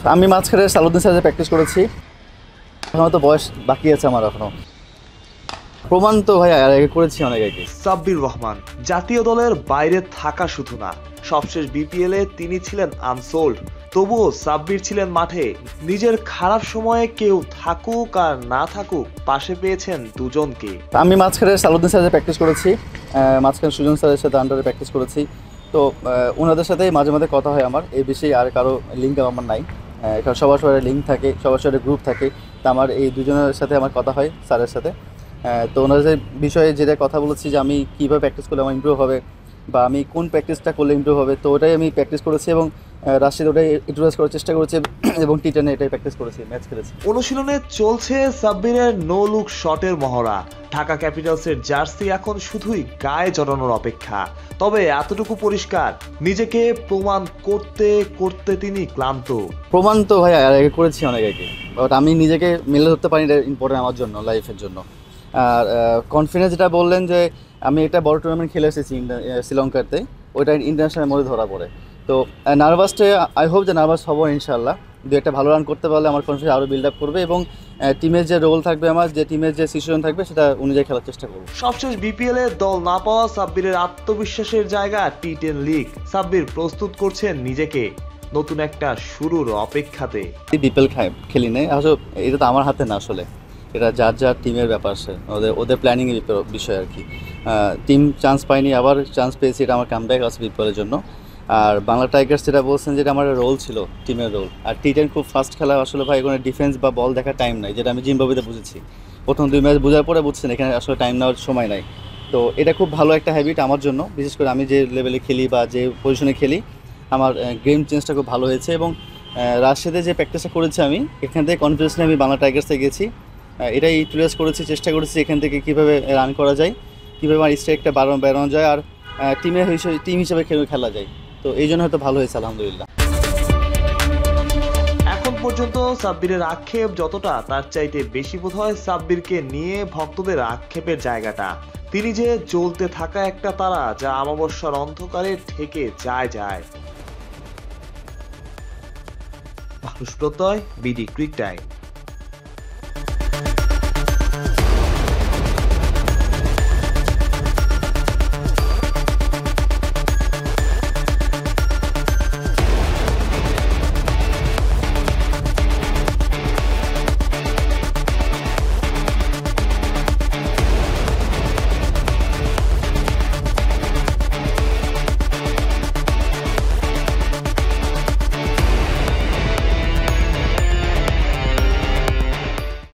আমি মাঝখানে সালাউদ্দিন স্যারের প্র্যাকটিস করেছি, এখনো তো বয়স বাকি আছে আমার এখনো। প্রমাণ তো ভাই আগে করেছি অনেক আগে। সাব্বির রহমান জাতীয় দলের বাইরে থাকা শুধু না, সবশেষ বিপিএল এ তিনি ছিলেন আনসোল্ড, তবুও সাব্বির ছিলেন মাঠে। নিজের খারাপ সময়ে কেউ থাকুক আর না থাকুক পাশে পেয়েছেন দুজনকে। আমি মাঝখানে সালাউদ্দিন স্যারের প্র্যাকটিস করেছি, মাঝখানে সুজন স্যারের সাথে আন্ডারে প্র্যাকটিস করেছি। তো ওনাদের সাথে মাঝে মাঝে কথা হয় আমার, এই বিষয়ে আর কারো লিঙ্ক আমার নাই। কারণ সবার সবার লিঙ্ক থাকে, সবার সবার গ্রুপ থাকে। তো আমার এই দুজনের সাথে আমার কথা হয় স্যারের সাথে। তো ওনার যে বিষয়ে যেটা কথা বলেছি যে আমি কীভাবে প্র্যাকটিস করলে আমার ইমপ্রুভ হবে বা আমি কোন প্র্যাকটিসটা করলে ইমপ্রুভ হবে, তো ওটাই আমি প্র্যাকটিস করেছি এবং রাশিদ ওটাই ইউটিলাইজ করার চেষ্টা করেছে এবং টি10 এটাই প্র্যাকটিস করেছি, ম্যাচ খেলেছি। অনুশীলনে চলছে সাব্বিরের নো লুক শটের মহড়া। ঢাকা ক্যাপিটালসের জার্সি এখন শুধুই গায়ে জড়ানোর অপেক্ষা। তবে এতটুকু পরিষ্কার, নিজেকে প্রমাণ করতে করতে তিনি ক্লান্ত। প্রমাণ তো ভাই আগে করেছি অনেক আগে, বাট আমি নিজেকে মেলে ধরতে পারি, এটা ইম্পর্টেন্ট আমার জন্য, লাইফের জন্য। আর কনফিডেন্স যেটা বললেন যে আমি একটা বড় টুর্নামেন্ট খেলে এসেছি শ্রীলঙ্কাতে, ওইটা ইন্টারন্যাশনাল মধ্যে ধরা পড়ে। তো নার্ভাসটা আই হোপ যে নার্ভাস হবো ইনশাল্লাহ। দু একটা ভালো রান করতে পারলে আমার কনফিডেন্স আরও বিল্ড আপ করবে এবং টিমের যে রোল থাকবে, আমার যে টিমের যে সিচুয়েশন থাকবে সেটা অনুযায়ী খেলার চেষ্টা করবো। সবশেষ বিপিএল এ দল না পাওয়া সাব্বিরের আত্মবিশ্বাসের জায়গা টি10 লিগ। সাব্বির প্রস্তুত করছেন নিজেকে নতুন একটা শুরুর অপেক্ষাতে। বিপিএল খেলি নেই আসলে, এটা তো আমার হাতে না আসলে, এটা যার যার টিমের ব্যাপার, সে ওদের প্ল্যানিংয়ের বিষয় আর কি। টিম চান্স পাইনি, আবার চান্স পেয়েছি, এটা আমার কামব্যাক আছে বিপিএলের জন্য। আর বাংলা টাইগার্স যেটা বলছেন, যেটা আমার রোল ছিল, টিমের রোল। আর টি10 খুব ফাস্ট খেলা আসলে ভাই, কোনো ডিফেন্স বা বল দেখার টাইম নাই, যেটা আমি জিম্বাবুয়েতে বুঝেছি। প্রথম 2 ম্যাচ বোঝার পরে বুঝছেন এখানে আসলে টাইম নেওয়ার সময় নাই। তো এটা খুব ভালো একটা হ্যাবিট আমার জন্য, বিশেষ করে আমি যে লেভেলে খেলি বা যে পজিশনে খেলি, আমার গেম চেঞ্জটা খুব ভালো হয়েছে। এবং রাজশাহীতে যে প্র্যাকটিসটা করেছি আমি, এখান থেকে কনফিডেন্স নিয়ে আমি বাংলা টাইগার্সে গেছি। এটাই ইউটিলাইজ করেছি, চেষ্টা করেছি এখান থেকে কীভাবে রান করা যায়, কীভাবে আমার স্ট্রাইকটা বাড়ানো যায়, আর টিম হিসেবে খেলা যায়। তো এই জন্য হয়তো ভালো হয়েছে আলহামদুলিল্লাহ। এখন পর্যন্ত সাব্বিরের আক্ষেপ যতটা, তার চাইতে বেশি বোধ হয় সাব্বিরকে নিয়ে ভক্তদের আক্ষেপের জায়গাটা। তিনি যে জ্বলতে থাকা একটা তারা, যা অমাবস্যার অন্ধকারে ঠেকে যায়। মানুষ প্রত্যয়, বিডি ক্রিক টাইম।